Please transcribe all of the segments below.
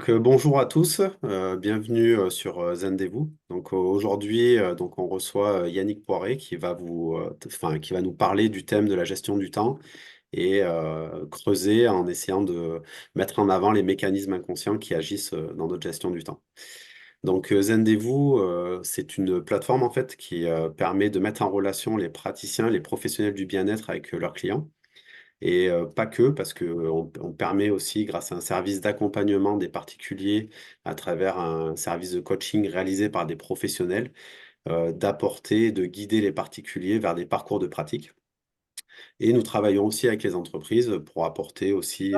Bonjour à tous, bienvenue sur Zendez-vous. Aujourd'hui, on reçoit Yannick Poiré qui va qui va nous parler du thème de la gestion du temps et creuser en essayant de mettre en avant les mécanismes inconscients qui agissent dans notre gestion du temps. Zendez-vous, c'est une plateforme en fait qui permet de mettre en relation les praticiens, les professionnels du bien-être avec leurs clients. Et pas que, parce qu'on permet aussi, grâce à un service d'accompagnement des particuliers, à travers un service de coaching réalisé par des professionnels, d'apporter, de guider les particuliers vers des parcours de pratique. Et nous travaillons aussi avec les entreprises pour apporter aussi,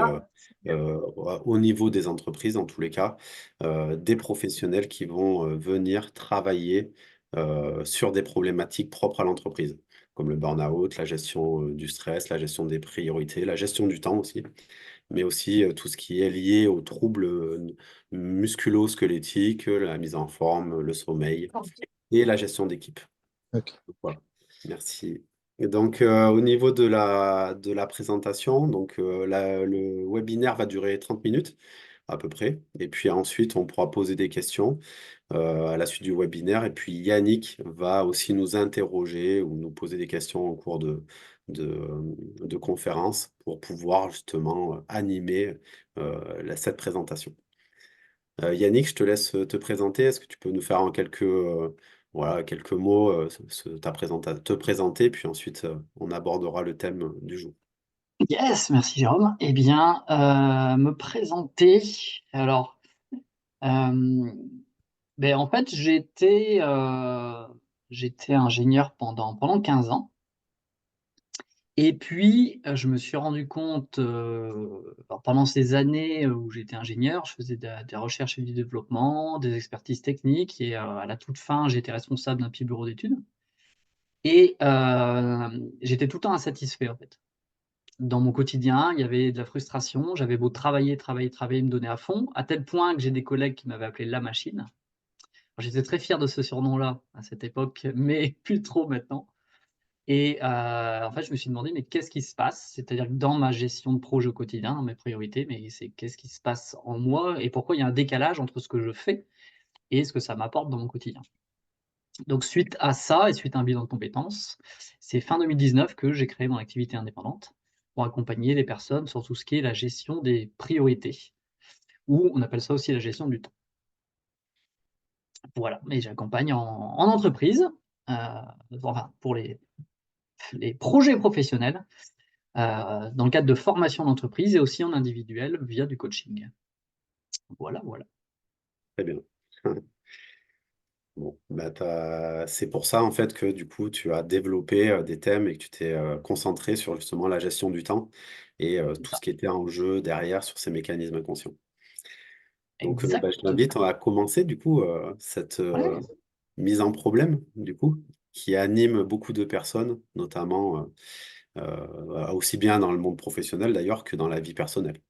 au niveau des entreprises, en tous les cas, des professionnels qui vont venir travailler sur des problématiques propres à l'entreprise, comme le burn-out, la gestion du stress, la gestion des priorités, la gestion du temps aussi, mais aussi tout ce qui est lié aux troubles musculo-squelettiques, la mise en forme, le sommeil et la gestion d'équipe. Ok. Voilà, merci. Et au niveau de la présentation, le webinaire va durer 30 minutes à peu près. Et puis ensuite, on pourra poser des questions à la suite du webinaire. Et puis Yannick va aussi nous interroger ou nous poser des questions au cours de, de conférence pour pouvoir justement animer cette présentation. Yannick, je te laisse te présenter. Est-ce que tu peux nous faire en quelques mots te présenter, puis ensuite on abordera le thème du jour. Yes, merci Jérôme. Eh bien, me présenter. Alors, euh, en fait, j'étais ingénieur pendant 15 ans. Et puis, je me suis rendu compte, alors pendant ces années où j'étais ingénieur, je faisais des recherches et du développement, des expertises techniques et à la toute fin, j'étais responsable d'un petit bureau d'études et j'étais tout le temps insatisfait, en fait. Dans mon quotidien, il y avait de la frustration. J'avais beau travailler, travailler, travailler, me donner à fond, à tel point que j'ai des collègues qui m'avaient appelé «la machine». J'étais très fier de ce surnom-là à cette époque, mais plus trop maintenant et en fait, je me suis demandé: «Mais qu'est-ce qui se passe?» C'est-à-dire que dans ma gestion de projet au quotidien, dans mes priorités, mais c'est qu'est-ce qui se passe en moi et pourquoi il y a un décalage entre ce que je fais et ce que ça m'apporte dans mon quotidien? Donc suite à ça et suite à un bilan de compétences, c'est fin 2019 que j'ai créé mon activité indépendante pour accompagner les personnes sur tout ce qui est la gestion des priorités ou on appelle ça aussi la gestion du temps. Voilà, et j'accompagne en entreprise, heu, enfin pour les projets professionnels, dans le cadre de formation d'entreprise et aussi en individuel via du coaching. Voilà, voilà. Très bien. Bon, bah, c'est pour ça en fait que du coup tu as développé des thèmes et que tu t'es concentré sur justement la gestion du temps et C'est tout ça. ce qui était en jeu derrière sur ces mécanismes inconscients. Je Exactement. t'invite à commencer du coup cette Ouais. mise en problème du coup qui anime beaucoup de personnes, notamment aussi bien dans le monde professionnel d'ailleurs que dans la vie personnelle.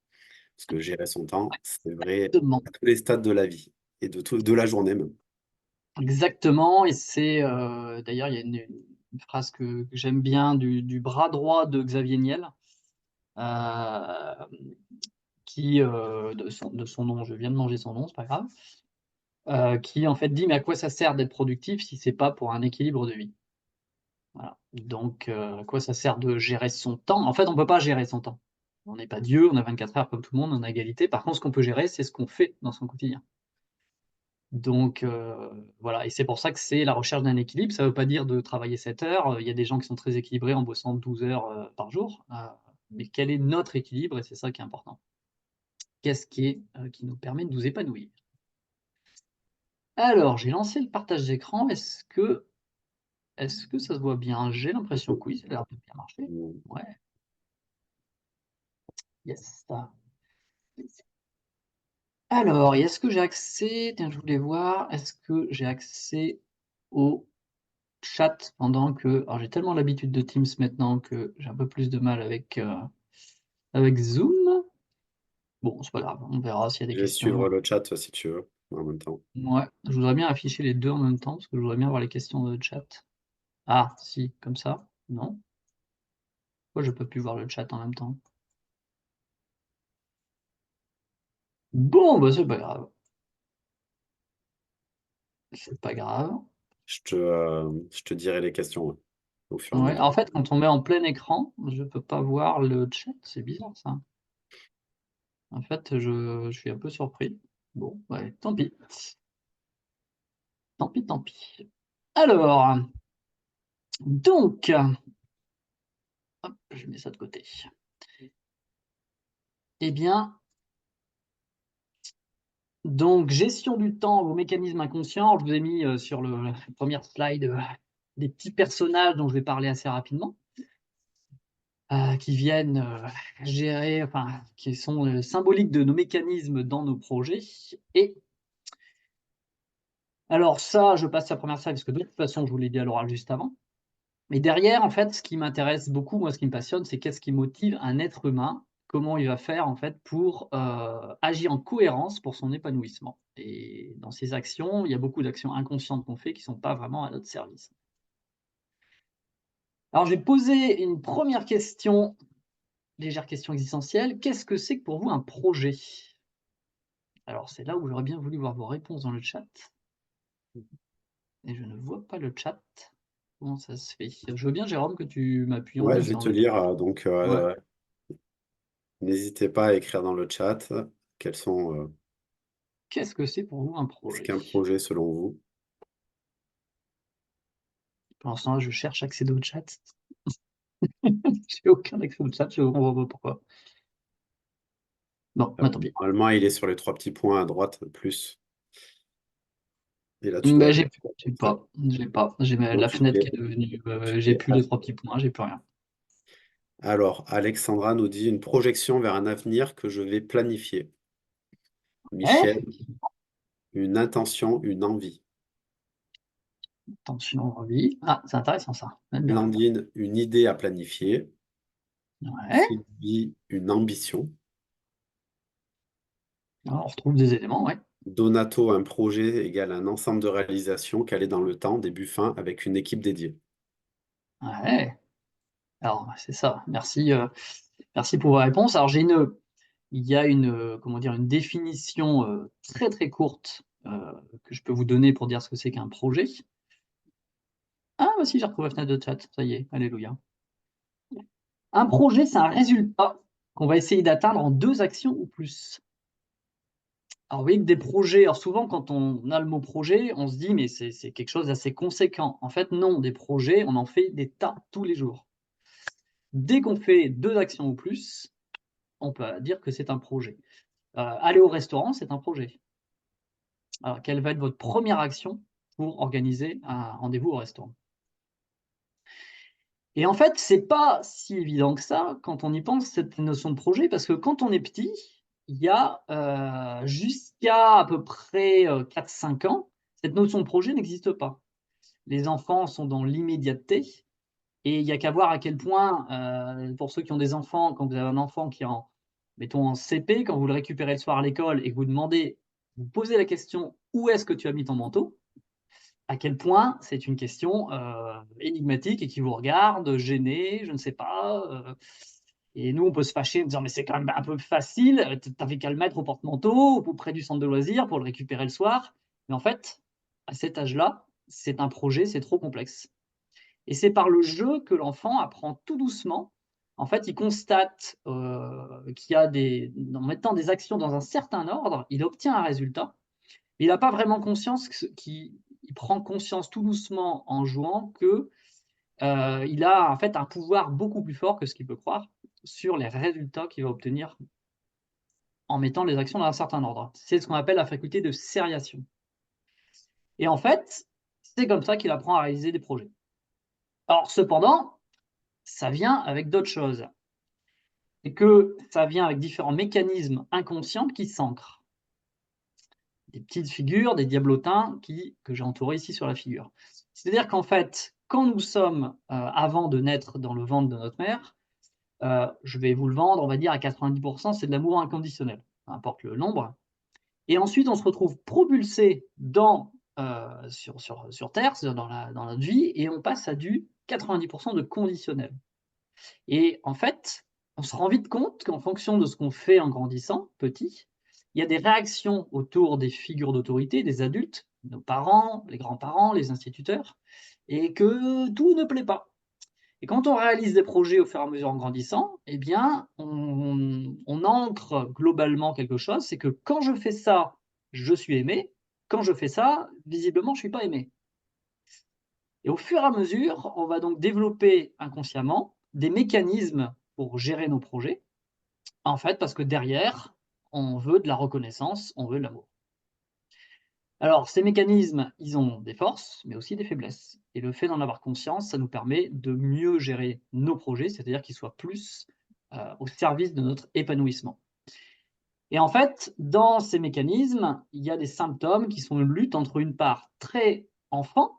Parce que gérer son temps, c'est vrai Exactement. à tous les stades de la vie et de la journée même. Exactement et c'est, d'ailleurs il y a une phrase que j'aime bien du bras droit de Xavier Niel, hem, qui, de son nom, je viens de manger son nom, c'est pas grave, qui en fait dit: «Mais à quoi ça sert d'être productif si c'est pas pour un équilibre de vie?» Voilà, donc à quoi ça sert de gérer son temps? En fait, on peut pas gérer son temps. On n'est pas Dieu, on a 24 heures comme tout le monde, on a égalité. Par contre, ce qu'on peut gérer, c'est ce qu'on fait dans son quotidien. Donc voilà et c'est pour ça que c'est la recherche d'un équilibre. Ça ne veut pas dire de travailler 7 heures, il y a des gens qui sont très équilibrés en bossant 12 heures, par jour, mais quel est notre équilibre? Et c'est ça qui est important. Qu'est-ce qui nous permet de nous épanouir? Alors, j'ai lancé le partage d'écran. Est-ce que ça se voit bien? J'ai l'impression que oui, ça a l'air de bien marcher. Ouais, yes. Alors et est-ce que j'ai accès tiens, je voulais voir, est-ce que j'ai accès au chat pendant que alors j'ai tellement l'habitude de Teams maintenant que j'ai un peu plus de mal avec Zoom. Bon, c'est pas grave, on verra s'il y a des Je vais questions. suivre le chat si tu veux en même temps. Ouais, je voudrais bien afficher les 2 en même temps, parce que je voudrais bien voir les questions dans le chat. Ah si, comme ça? Non? Pourquoi je peux plus voir le chat en même temps? Bon, bah, c'est pas grave. C'est pas grave. Je te dirai les questions ouais, au fur et à Ouais, mesure. en fait, quand on met en plein écran, je peux pas voir le chat, c'est bizarre ça. En fait, je suis un peu surpris. Bon, ouais, tant pis. Tant pis, tant pis. Alors, donc, hop, je mets ça de côté. Eh bien, donc gestion du temps, vos mécanismes inconscients. Je vous ai mis, sur la première slide, des petits personnages dont je vais parler assez rapidement, qui viennent, gérer enfin, qui sont, symboliques de nos mécanismes dans nos projets et alors ça, je passe la première slide parce que de toute façon, je vous l'ai dit à l'oral juste avant. Mais derrière, en fait, ce qui m'intéresse beaucoup, moi, ce qui me passionne, c'est qu'est-ce qui motive un être humain? Comment il va faire, en fait, pour, agir en cohérence pour son épanouissement? Et dans ces actions, il y a beaucoup d'actions inconscientes qu'on fait qui sont pas vraiment à notre service. Alors, je vais poser une première question, légère question existentielle. Qu'est-ce que c'est que pour vous un projet? Alors, c'est là où j'aurais bien voulu voir vos réponses dans le chat et je ne vois pas le chat. Comment ça se fait? Je veux bien, Jérôme, que tu m'appuies en Ouais, je plus vais dans te le lire, ouais. n'hésitez pas à écrire dans le chat quels sont, Qu'est-ce que c'est pour vous un ce projet? qu'est un projet selon vous. Pour l'instant, là, je cherche à accéder au chat. J'ai aucun accès au chat, je comprends pas pourquoi. Bon, bah, tant pis. Normalement, il est sur les trois petits points à droite, plus. Et là, tu dois Bah, aller. j'ai la Ok. fenêtre qui est devenue, j'ai Ok. plus les 3 petits points, j'ai plus rien. Alors, Alexandra nous dit une projection vers un avenir que je vais planifier. Michel, Eh? une intention, une envie. Attention, envie. Ah, c'est intéressant ça, j'aime bien. Blandine, une idée à planifier. Ouais, Sylvie, une ambition. alors on retrouve des éléments, ouais. Donato, un projet égale un ensemble de réalisations calé dans le temps, début fin, avec une équipe dédiée. Ouais, alors c'est ça. Merci, merci pour vos réponses. Alors il y a une, comment dire? Une définition, très, très courte, que je peux vous donner pour dire ce que c'est qu'un projet. Ah, bah si, j'ai retrouvé la fenêtre de chat, ça y est, alléluia. Un projet, c'est un résultat qu'on va essayer d'atteindre en 2 actions ou plus. Alors, vous voyez que des projets alors souvent quand on a le mot projet, on se dit: «Mais c'est quelque chose d'assez conséquent». En fait, non, des projets, on en fait des tas tous les jours. Dès qu'on fait 2 actions ou plus, on peut dire que c'est un projet. Aller au restaurant, c'est un projet. Alors, quelle va être votre première action pour organiser un rendez-vous au restaurant? Et en fait, c'est pas si évident que ça quand on y pense, cette notion de projet, parce que quand on est petit, il y a, jusqu'à à peu près, 4-5 ans, cette notion de projet n'existe pas. Les enfants sont dans l'immédiateté et il y a qu'à voir à quel point, pour ceux qui ont des enfants, quand vous avez un enfant qui est en mettons en CP, quand vous le récupérez le soir à l'école et que vous posez la question: «Où est-ce que tu as mis ton manteau?» à quel point c'est une question, énigmatique et qui vous regarde, gêné, je ne sais pas, et nous on peut se fâcher en disant: «Mais c'est quand même un peu facile, tu avais qu'à le mettre au porte-manteau ou près du centre de loisirs pour le récupérer le soir». Mais en fait, à cet âge-là, c'est un projet, c'est trop complexe et c'est par le jeu que l'enfant apprend tout doucement. En fait, il constate, qu'il y a en mettant des actions dans un certain ordre, il obtient un résultat il n'a pas vraiment conscience qu'il il prend conscience tout doucement en jouant que, il a en fait un pouvoir beaucoup plus fort que ce qu'il peut croire sur les résultats qu'il va obtenir en mettant les actions dans un certain ordre. C'est ce qu'on appelle la faculté de sériation et en fait, c'est comme ça qu'il apprend à réaliser des projets. Alors cependant, ça vient avec d'autres choses. C'est que ça vient avec différents mécanismes inconscients qui s'ancrent. Des petites figures, des diablotins que j'ai entourés ici sur la figure. C'est-à-dire qu'en fait, quand nous sommes, avant de naître dans le ventre de notre mère, je vais vous le vendre, on va dire à 90 c'est de l'amour inconditionnel, peu importe le nombre et ensuite on se retrouve propulsé sur terre, c'est-à-dire dans notre vie et on passe à du 90 de conditionnel et en fait, on se rend vite compte qu'en fonction de ce qu'on fait en grandissant, petit, il y a des réactions autour des figures d'autorité, des adultes, nos parents, les grands-parents, les instituteurs, et que tout ne plaît pas. Et quand on réalise des projets au fur et à mesure en grandissant, eh bien, on ancre globalement quelque chose, c'est que quand je fais ça, je suis aimé. Quand je fais ça, visiblement, je ne suis pas aimé. Et au fur et à mesure, on va donc développer inconsciemment des mécanismes pour gérer nos projets, en fait, parce que derrière, on veut de la reconnaissance, on veut de l'amour. Alors, ces mécanismes, ils ont des forces, mais aussi des faiblesses. Et le fait d'en avoir conscience, ça nous permet de mieux gérer nos projets, c'est-à-dire qu'ils soient plus au service de notre épanouissement. Et en fait, dans ces mécanismes, il y a des symptômes qui sont une lutte entre une part très enfant,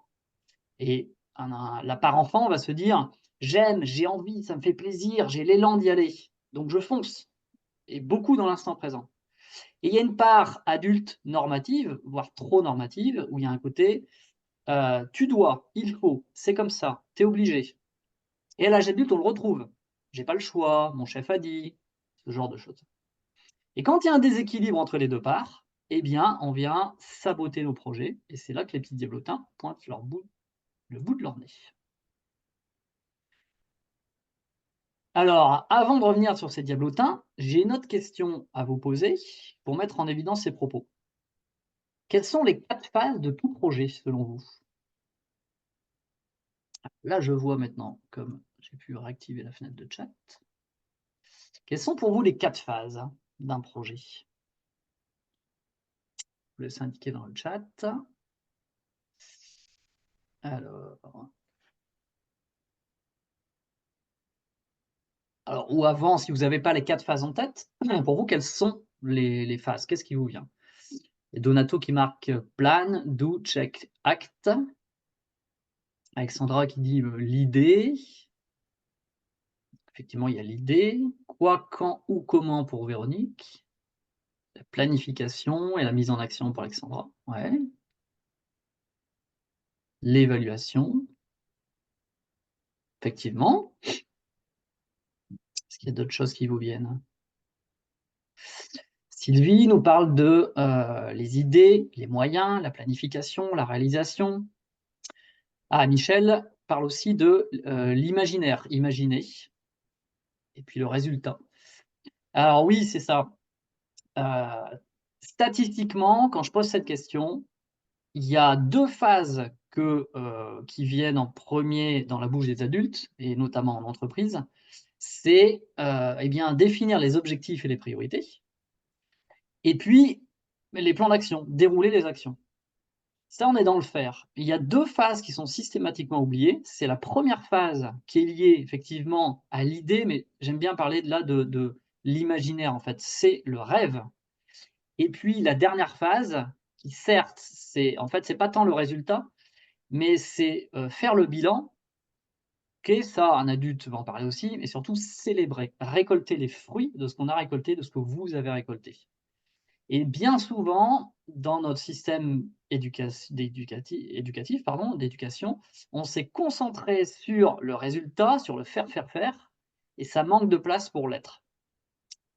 et la part enfant va se dire: «J'aime, j'ai envie, ça me fait plaisir, j'ai l'élan d'y aller, donc je fonce», et beaucoup dans l'instant présent. Et il y a une part adulte normative, voire trop normative, où il y a un côté tu dois, il faut, c'est comme ça, tu es obligé. Et à l'âge adulte, on le retrouve. J'ai pas le choix, mon chef a dit, ce genre de choses. Et quand il y a un déséquilibre entre les deux parts, eh bien, on vient saboter nos projets. Et c'est là que les petits diablotins pointent le bout de leur nez. Alors, avant de revenir sur ces diablotins, j'ai une autre question à vous poser pour mettre en évidence ces propos. Quelles sont les 4 phases de tout projet selon vous? Là, je vois maintenant, comme j'ai pu réactiver la fenêtre de chat. Quelles sont pour vous les 4 phases d'un projet? Je vous laisse indiquer dans le chat. Alors, ou avant, si vous n'avez pas les 4 phases en tête, pour vous, quelles sont les phases? Qu'est-ce qui vous vient? Il y a Donato qui marque plan, do, check, act. Alexandra qui dit l'idée. Effectivement, il y a l'idée. Quoi, quand, où, comment pour Véronique. La planification et la mise en action pour Alexandra. Ouais. L'évaluation. Effectivement. Est-ce qu'il y a d'autres choses qui vous viennent? Sylvie nous parle de les idées, les moyens, la planification, la réalisation. Ah, Michel parle aussi de l'imaginaire, imaginer, et puis le résultat. Alors oui, c'est ça. Statistiquement, quand je pose cette question, il y a 2 phases qui viennent en premier dans la bouche des adultes, et notamment en entreprise. C'est eh bien, définir les objectifs et les priorités, et puis les plans d'action, dérouler les actions. Ça, on est dans le faire. Il y a 2 phases qui sont systématiquement oubliées. C'est la première phase qui est liée effectivement à l'idée, mais j'aime bien parler de l'imaginaire, en fait, c'est le rêve. Et puis la dernière phase qui certes, c'est pas tant le résultat, mais c'est, faire le bilan. OK, ça, un adulte va en parler aussi, mais surtout célébrer, récolter les fruits de ce qu'on a récolté, de ce que vous avez récolté. Et bien souvent, dans notre système éducatif, d'éducation, on s'est concentré sur le résultat, sur le faire, faire, faire, et ça manque de place pour l'être.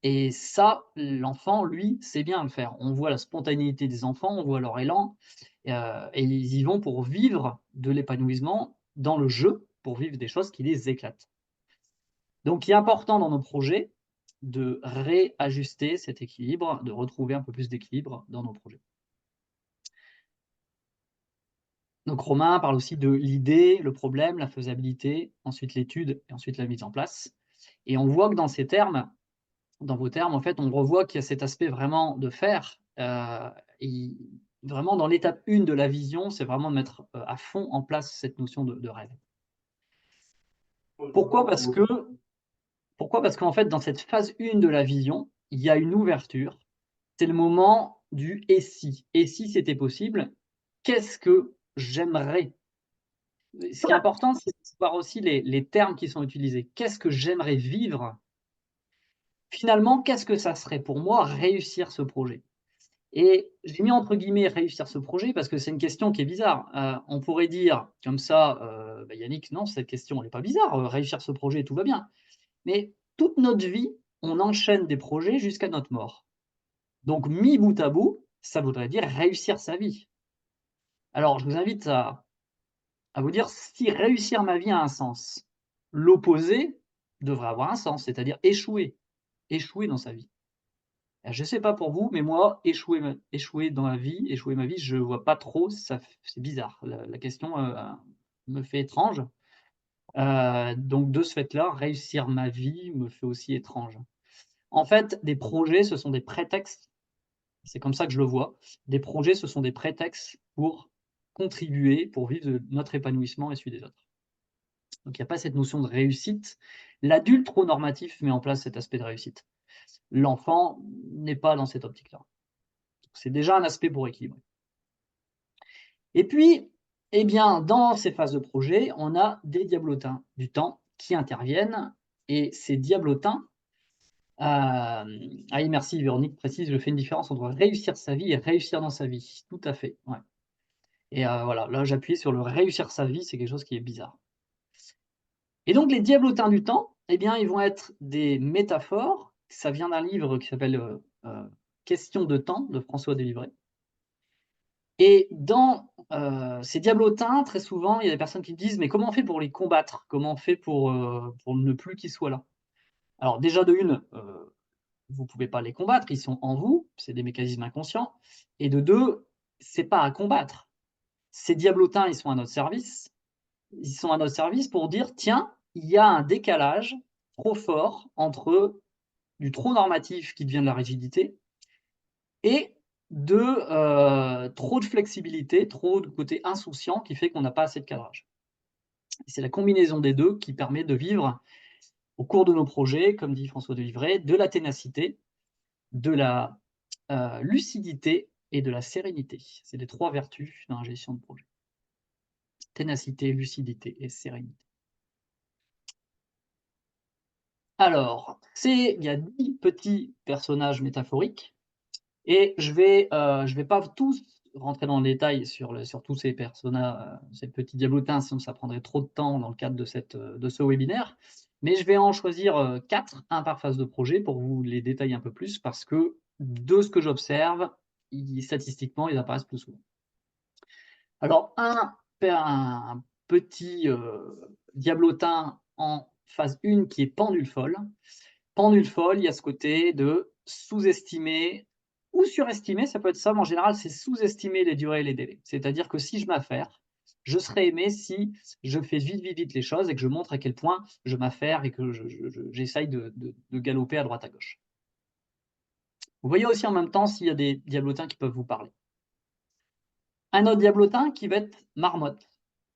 Et ça, l'enfant, lui, sait bien le faire. On voit la spontanéité des enfants, on voit leur élan, et ils y vont pour vivre de l'épanouissement dans le jeu, pour vivre des choses qui les éclatent. Donc il est important dans nos projets de réajuster cet équilibre, de retrouver un peu plus d'équilibre dans nos projets. Donc Romain parle aussi de l'idée, le problème, la faisabilité, ensuite l'étude et ensuite la mise en place. Et on voit que dans ces termes, dans vos termes, en fait, on revoit qu'il y a cet aspect vraiment de faire. Et vraiment, dans l'étape 1 de la vision, c'est vraiment de mettre à fond en place cette notion de rêve. Pourquoi? Parce qu'en fait, dans cette phase 1 de la vision, il y a une ouverture. C'est le moment du «et si?» Et si c'était possible, qu'est-ce que j'aimerais? Ce qui est important, c'est de voir aussi les termes qui sont utilisés. Qu'est-ce que j'aimerais vivre? Finalement, qu'est-ce que ça serait pour moi réussir ce projet? Et j'ai mis entre guillemets «réussir ce projet» parce que c'est une question qui est bizarre. On pourrait dire comme ça, bah, Yannick, non, cette question elle est pas bizarre, réussir ce projet, tout va bien. Mais toute notre vie, on enchaîne des projets jusqu'à notre mort. Donc, mis bout à bout, ça voudrait dire réussir sa vie. Alors, je vous invite à vous dire si réussir ma vie a un sens. L'opposé devrait avoir un sens, c'est-à-dire échouer, échouer dans sa vie. Je ne sais pas pour vous, mais moi, échouer dans la vie, échouer ma vie, je ne vois pas trop, c'est bizarre. La question me fait étrange. Donc de ce fait-là, réussir ma vie me fait aussi étrange. En fait, des projets, ce sont des prétextes, c'est comme ça que je le vois. Des projets, ce sont des prétextes pour contribuer, pour vivre de notre épanouissement et celui des autres. Donc il n'y a pas cette notion de réussite. L'adulte trop normatif met en place cet aspect de réussite. L'enfant n'est pas dans cette optique-là. C'est déjà un aspect pour équilibrer. Et puis, eh bien, dans ces phases de projet, on a des diablotins du temps qui interviennent. Et ces diablotins, ah merci, Véronique précise, je fais une différence entre réussir sa vie et réussir dans sa vie. Tout à fait, ouais. Et voilà, là j'appuie sur le réussir sa vie, c'est quelque chose qui est bizarre. Et donc les diablotins du temps, eh bien, ils vont être des métaphores. Ça vient d'un livre qui s'appelle Question de temps de François Délivret. Et dans ces diablotins, très souvent, il y a des personnes qui disent: «Mais comment on fait pour les combattre? Comment on fait pour ne plus qu'ils soient là?» Alors déjà de une, vous ne pouvez pas les combattre, ils sont en vous, c'est des mécanismes inconscients. Et de deux, c'est pas à combattre. Ces diablotins, ils sont à notre service. Ils sont à notre service pour dire: «Tiens, il y a un décalage trop fort entre du trop normatif qui devient de la rigidité et trop de flexibilité, trop de côté insouciant qui fait qu'on n'a pas assez de cadrage». Et c'est la combinaison des 2 qui permet de vivre, au cours de nos projets, comme dit François Délivret, de la ténacité, de la, lucidité et de la sérénité. C'est les 3 vertus dans la gestion de projet. Ténacité, lucidité et sérénité. Alors, il y a 10 petits personnages métaphoriques et je vais pas tous rentrer dans le détail sur tous ces personnages, ces petits diablotins, sinon ça prendrait trop de temps dans le cadre de ce webinaire. Mais je vais en choisir, 4, un par phase de projet pour vous les détailler un peu plus parce que de ce que j'observe, statistiquement, ils apparaissent plus souvent. Alors un petit, diablotin en phase 1 qui est pendule folle. Pendule folle, il y a ce côté de sous-estimer ou surestimer, ça peut être ça, mais en général, c'est sous-estimer les durées et les délais. C'est-à-dire que si je m'affaire, je serai aimé si je fais vite, vite, vite les choses et que je montre à quel point je m'affaire et que j'essaye de galoper à droite à gauche. Vous voyez aussi en même temps s'il y a des diablotins qui peuvent vous parler. Un autre diablotin qui va être marmotte.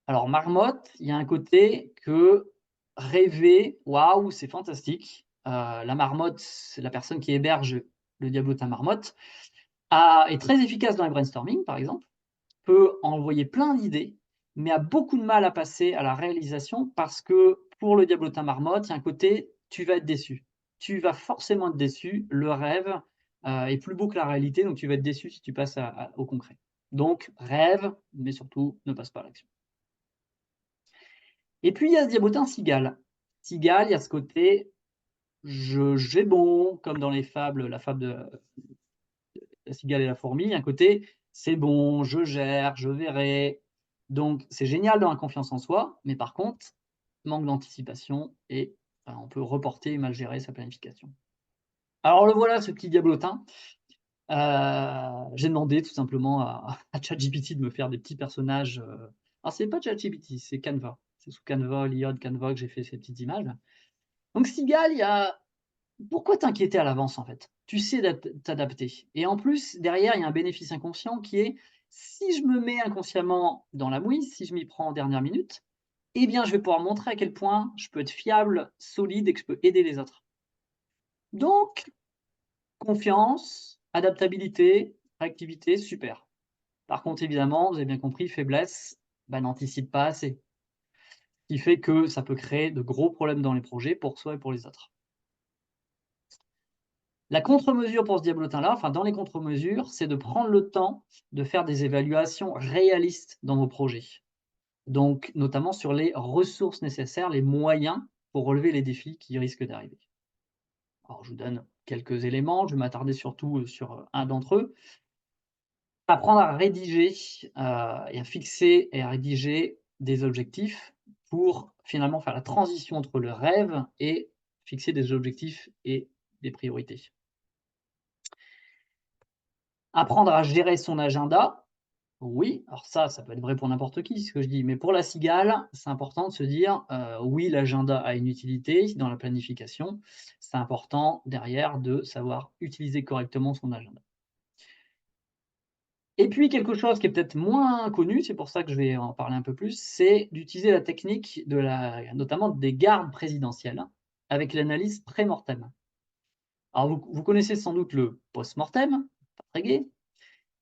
Alors marmotte, il y a un côté que rêver, waouh, c'est fantastique. La marmotte, c'est la personne qui héberge le diablotin marmotte, est très efficace dans les brainstorming, par exemple, peut envoyer plein d'idées, mais a beaucoup de mal à passer à la réalisation parce que pour le diablotin marmotte, il y a un côté, tu vas être déçu. Tu vas forcément être déçu. Le rêve est plus beau que la réalité, donc tu vas être déçu si tu passes au concret. Donc rêve, mais surtout ne passe pas à l'action. Et puis il y a ce diablotin cigale. Cigale, il y a ce côté, j'ai bon, comme dans les fables, la fable de la cigale et la fourmi, il y a un côté, c'est bon, je gère, je verrai. Donc c'est génial dans la confiance en soi, mais par contre, manque d'anticipation et on peut reporter et mal gérer sa planification. Alors le voilà, ce petit diablotin. J'ai demandé tout simplement à ChatGPT de me faire des petits personnages. Alors c'est pas ChatGPT, c'est Canva. C'est sous Canva, l'IA de Canva que j'ai fait ces petites images. Donc Cigale, il y a pourquoi t'inquiéter à l'avance en fait? Tu sais t'adapter. Et en plus, derrière, il y a un bénéfice inconscient qui est si je me mets inconsciemment dans la mouise, si je m'y prends en dernière minute, eh bien, je vais pouvoir montrer à quel point je peux être fiable, solide et que je peux aider les autres. Donc, confiance, adaptabilité, réactivité, super. Par contre, évidemment, vous avez bien compris, faiblesse, n'anticipe pas assez. Ce qui fait que ça peut créer de gros problèmes dans les projets pour soi et pour les autres. La contre-mesure pour ce diablotin-là, enfin dans les contre-mesures, c'est de prendre le temps de faire des évaluations réalistes dans vos projets. Donc, notamment sur les ressources nécessaires, les moyens pour relever les défis qui risquent d'arriver. Alors, je vous donne quelques éléments, je vais m'attarder surtout, sur un d'entre eux. Apprendre à rédiger, et à fixer et à rédiger des objectifs pour finalement faire la transition entre le rêve et fixer des objectifs et des priorités. Apprendre à gérer son agenda, oui, alors ça peut être vrai pour n'importe qui, ce que je dis, mais pour la cigale, c'est important de se dire, oui, l'agenda a une utilité dans la planification. C'est important derrière de savoir utiliser correctement son agenda. Et puis quelque chose qui est peut-être moins connu, c'est pour ça que je vais en parler un peu plus, c'est d'utiliser la technique de la notamment des gardes présidentielles avec l'analyse pré-mortem. Alors vous connaissez sans doute le post-mortem, pas très gai.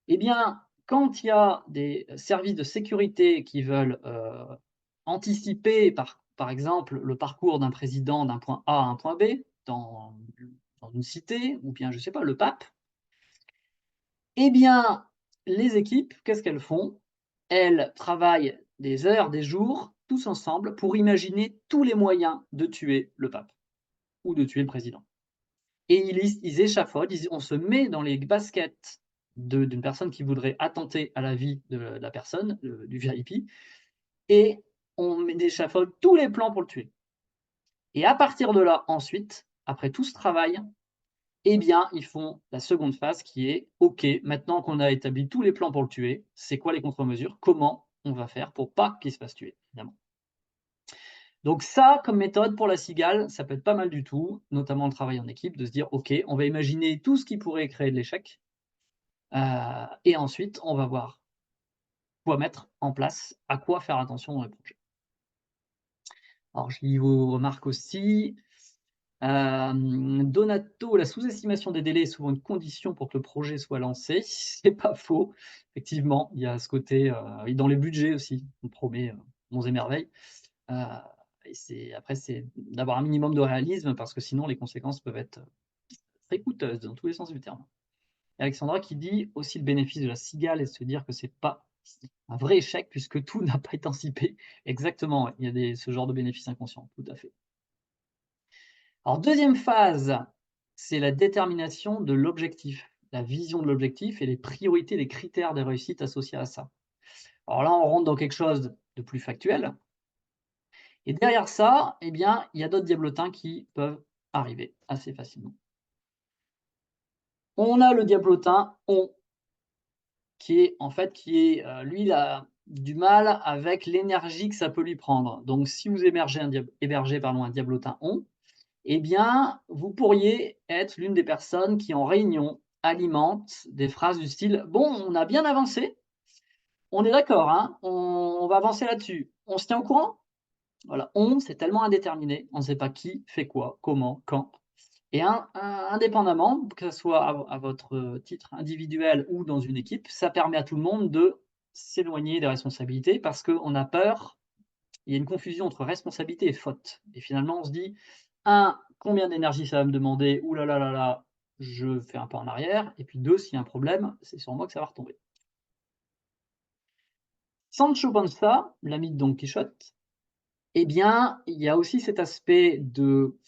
Eh bien, quand il y a des services de sécurité qui veulent, anticiper par exemple le parcours d'un président d'un point A à un point B dans une cité ou bien je ne sais pas, le pape, eh bien, les équipes, qu'est-ce qu'elles font? Elles travaillent des heures, des jours, tous ensemble, pour imaginer tous les moyens de tuer le pape ou de tuer le président. Et ils échafaudent, on se met dans les baskets d'une personne qui voudrait attenter à la vie de la personne, du VIP, et on échafaude tous les plans pour le tuer. Et à partir de là, ensuite, après tout ce travail, eh bien, ils font la seconde phase qui est: «OK, maintenant qu'on a établi tous les plans pour le tuer, c'est quoi les contre-mesures? Comment on va faire pour pas qu'il se fasse tuer?» évidemment. Donc ça, comme méthode pour la cigale, ça peut être pas mal du tout, notamment le travail en équipe, de se dire: «OK, on va imaginer tout ce qui pourrait créer de l'échec, et ensuite on va voir quoi mettre en place, à quoi faire attention dans les projets». Alors je lis vos remarques aussi. Donato: «La sous-estimation des délais est souvent une condition pour que le projet soit lancé». C'est pas faux. Effectivement, il y a ce côté, et dans les budgets aussi, on promet, monts et merveilles. Heu et c'est d'avoir un minimum de réalisme parce que sinon les conséquences peuvent être très coûteuses dans tous les sens du terme. Et Alexandra qui dit aussi: «Le bénéfice de la cigale est de se dire que c'est pas un vrai échec puisque tout n'a pas été anticipé». Exactement, ouais, il y a ce genre de bénéfice inconscient, tout à fait. Alors deuxième phase, c'est la détermination de l'objectif, la vision de l'objectif et les priorités, les critères de réussite associés à ça. Alors là, on rentre dans quelque chose de plus factuel et derrière ça, eh bien, il y a d'autres diablotins qui peuvent arriver assez facilement. On a le diablotin on, qui est en fait lui, il a du mal avec l'énergie que ça peut lui prendre. Donc si vous hébergez pardon, un diablotin on, eh bien, vous pourriez être l'une des personnes qui, en réunion, alimente des phrases du style: «Bon, on a bien avancé, on est d'accord, hein, on va avancer là-dessus. On se tient au courant?» Voilà, on, c'est tellement indéterminé, on ne sait pas qui fait quoi, comment, quand et indépendamment, que ce soit à votre titre individuel ou dans une équipe, ça permet à tout le monde de s'éloigner des responsabilités parce qu'on a peur, il y a une confusion entre responsabilité et faute et finalement on se dit: un, combien d'énergie ça va me demander? Ouh là là là là, je fais un pas en arrière et puis 2, s'il y a un problème, c'est sur moi que ça va retomber. Sancho Panza, l'ami de Don Quichotte, eh bien, il y a aussi cet aspect de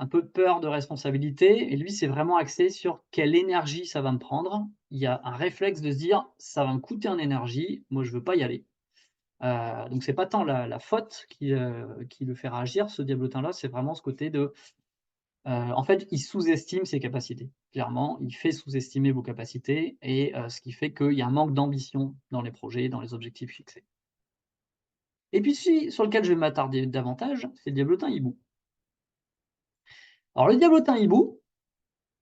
un peu de peur de responsabilité et lui, c'est vraiment axé sur quelle énergie ça va me prendre. Il y a un réflexe de se dire: «Ça va me coûter en énergie, moi je veux pas y aller». Donc c'est pas tant la faute qui le fait réagir, ce diablotin-là, c'est vraiment ce côté de, en fait, il sous-estime ses capacités. Clairement, il fait sous-estimer vos capacités et ce qui fait qu'il y a un manque d'ambition dans les projets, dans les objectifs fixés. Et puis celui sur lequel je vais m'attarder davantage, c'est le diablotin hibou. Alors le diablotin hibou,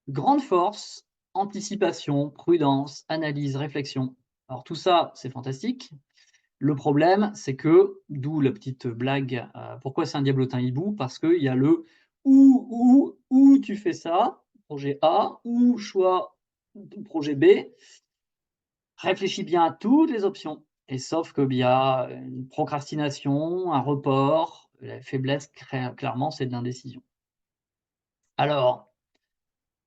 grande force, anticipation, prudence, analyse, réflexion. Alors tout ça, c'est fantastique. Le problème, c'est que, d'où la petite blague, pourquoi c'est un diablotin hibou? Parce qu'il y a le ou tu fais ça, projet A, ou choix projet B. Réfléchis bien à toutes les options et sauf qu'il y a une procrastination, un report, la faiblesse clairement, c'est de l'indécision. Alors,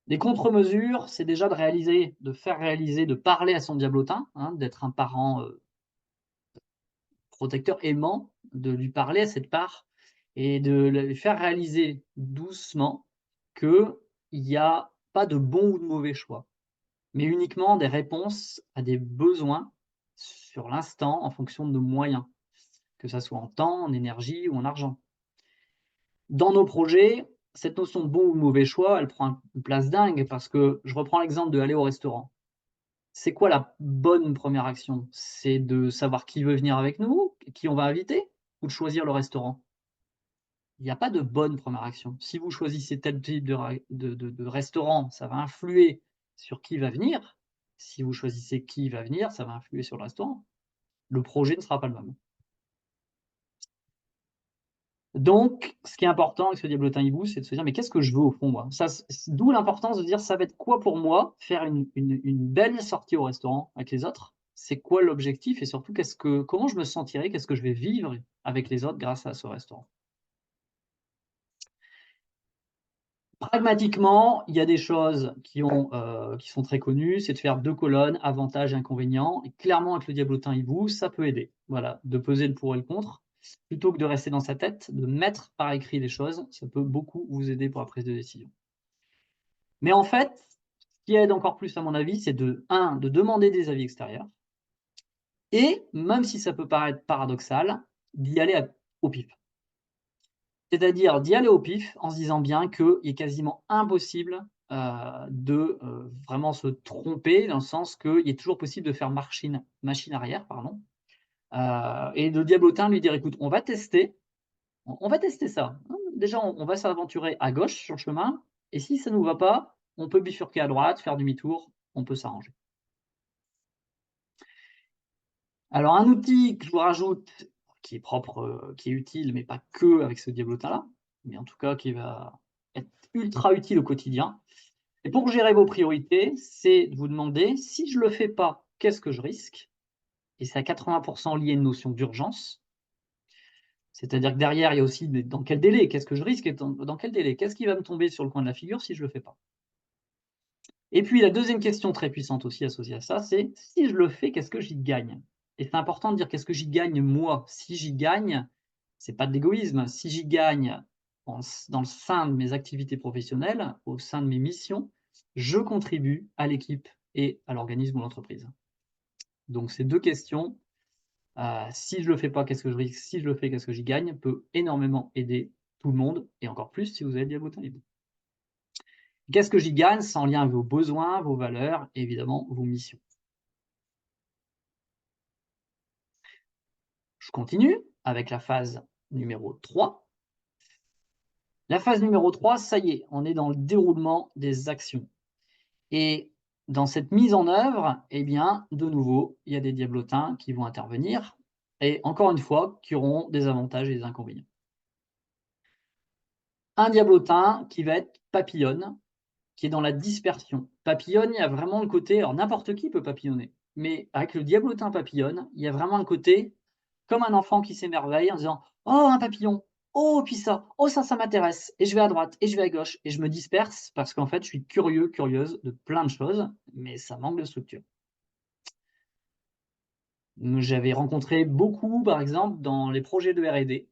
les contre-mesures, c'est déjà de faire réaliser, de parler à son diablotin, hein, d'être un parent, protecteur aimant, de lui parler à cette part et de lui faire réaliser doucement que il n'y a pas de bon ou de mauvais choix, mais uniquement des réponses à des besoins sur l'instant en fonction de nos moyens, que ça soit en temps, en énergie ou en argent. Dans nos projets, cette notion de bon ou de mauvais choix, elle prend une place dingue parce que je reprends l'exemple de aller au restaurant. C'est quoi la bonne première action? C'est de savoir qui veut venir avec nous, qui on va inviter, ou de choisir le restaurant? Il n'y a pas de bonne première action. Si vous choisissez tel type de restaurant, ça va influer sur qui va venir. Si vous choisissez qui va venir, ça va influer sur le restaurant. Le projet ne sera pas le même. Donc, ce qui est important avec ce diablotin hibou, c'est de se dire: «Mais qu'est-ce que je veux au fond, moi?» Ça, d'où l'importance de dire: «Ça va être quoi pour moi, faire une belle sortie au restaurant avec les autres? C'est quoi l'objectif et surtout comment je me sentirai? Qu'est-ce que je vais vivre avec les autres grâce à ce restaurant?» Pragmatiquement, il y a des choses qui sont très connues, c'est de faire 2 colonnes, avantages et inconvénients, et clairement avec le diablotin hibou, ça peut aider. Voilà, de peser le pour et le contre, plutôt que de rester dans sa tête, de mettre par écrit les choses, ça peut beaucoup vous aider pour la prise de décision. Mais en fait, ce qui aide encore plus à mon avis, c'est de 1, de demander des avis extérieurs et même si ça peut paraître paradoxal, d'y aller au pif. C'est-à-dire d'y aller au pif en se disant bien qu'il est quasiment impossible, vraiment se tromper dans le sens qu'il est toujours possible de faire machine arrière, pardon, et de diablotin lui dire: «Écoute, on va tester ça, hein. Déjà on va s'aventurer à gauche sur le chemin et si ça nous va pas, on peut bifurquer à droite, faire demi-tour, on peut s'arranger». Alors un outil que je vous rajoute, qui est propre, qui est utile, mais pas que avec ce diablotin-là, mais en tout cas qui va être ultra utile au quotidien. Et pour gérer vos priorités, c'est de vous demander: «Si je le fais pas, qu'est-ce que je risque?» Et c'est à 80 lié à une notion d'urgence. C'est-à-dire que derrière, il y a aussi des dans quel délai? Qu'est-ce que je risque et dans quel délai? Qu'est-ce qui va me tomber sur le coin de la figure si je le fais pas? Et puis la deuxième question très puissante aussi associée à ça, c'est: «Si je le fais, qu'est-ce que j'y gagne?» Et c'est important de dire: «Qu'est-ce que j'y gagne moi?» Si j'y gagne, c'est pas de l'égoïsme. Si j'y gagne dans le sein de mes activités professionnelles, au sein de mes missions, je contribue à l'équipe et à l'organisme ou l'entreprise. Donc ces 2 questions, si je le fais pas, qu'est-ce que je risque? Si je le fais, qu'est-ce que j'y gagne? Peut énormément aider tout le monde et encore plus si vous avez le diablotin libre. Qu'est-ce que j'y gagne? C'est en lien avec vos besoins, vos valeurs et évidemment vos missions. Je continue avec la phase numéro 3. La phase numéro 3, ça y est, on est dans le déroulement des actions. Et dans cette mise en œuvre, eh bien, de nouveau, il y a des diablotins qui vont intervenir et encore une fois, qui auront des avantages et des inconvénients. Un diablotin qui va être papillonne, qui est dans la dispersion. Papillonne, il y a vraiment le côté, alors n'importe qui peut papillonner, mais avec le diablotin papillonne, il y a vraiment le côté comme un enfant qui s'émerveille en disant: «Oh, un papillon! Oh, puis ça! Oh, ça m'intéresse et je vais à droite et je vais à gauche» et je me disperse parce qu'en fait, je suis curieux, curieuse de plein de choses, mais ça manque de structure. J'avais rencontré beaucoup, par exemple, dans les projets de R&D,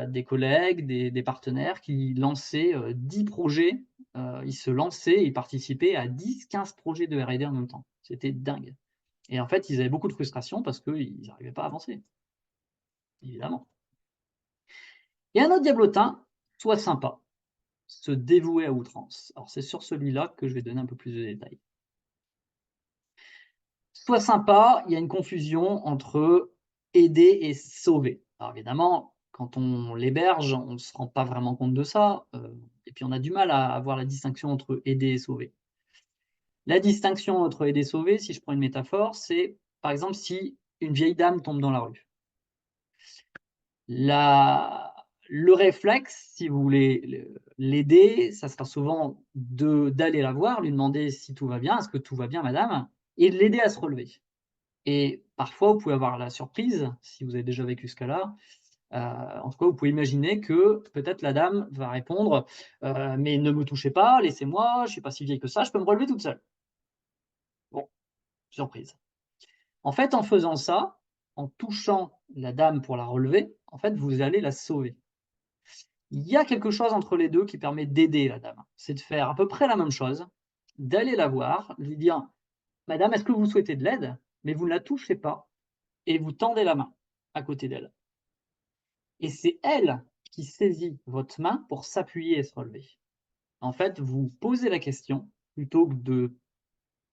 des collègues, des partenaires qui lançaient, 10 projets, ils se lançaient, ils participaient à 10-15 projets de R&D en même temps. C'était dingue et en fait, ils avaient beaucoup de frustration parce qu'ils n'arrivaient pas à avancer, évidemment. Et un autre diablotin, soit sympa, se dévouer à outrance. Alors c'est sur celui-là que je vais donner un peu plus de détails. Soit sympa, il y a une confusion entre aider et sauver. Alors évidemment, quand on l'héberge, on ne se rend pas vraiment compte de ça, et puis on a du mal à avoir la distinction entre aider et sauver. La distinction entre aider et sauver, si je prends une métaphore, c'est par exemple si une vieille dame tombe dans la rue. La le réflexe, si vous voulez l'aider, ça sera souvent d'aller la voir, lui demander si tout va bien: «Est-ce que tout va bien madame?» et de l'aider à se relever. Et parfois, vous pouvez avoir la surprise, si vous avez déjà vécu ce cas-là, en tout cas, vous pouvez imaginer que peut-être la dame va répondre: «Mais ne me touchez pas, laissez-moi, je suis pas si vieille que ça, je peux me relever toute seule». Bon, surprise. En fait, en faisant ça, en touchant la dame pour la relever, en fait, vous allez la sauver. Il y a quelque chose entre les deux qui permet d'aider la dame. C'est de faire à peu près la même chose, d'aller la voir, lui dire: «Madame, est-ce que vous souhaitez de l'aide?» mais vous ne la touchez pas et vous tendez la main à côté d'elle. Et c'est elle qui saisit votre main pour s'appuyer et se relever. En fait, vous posez la question plutôt que de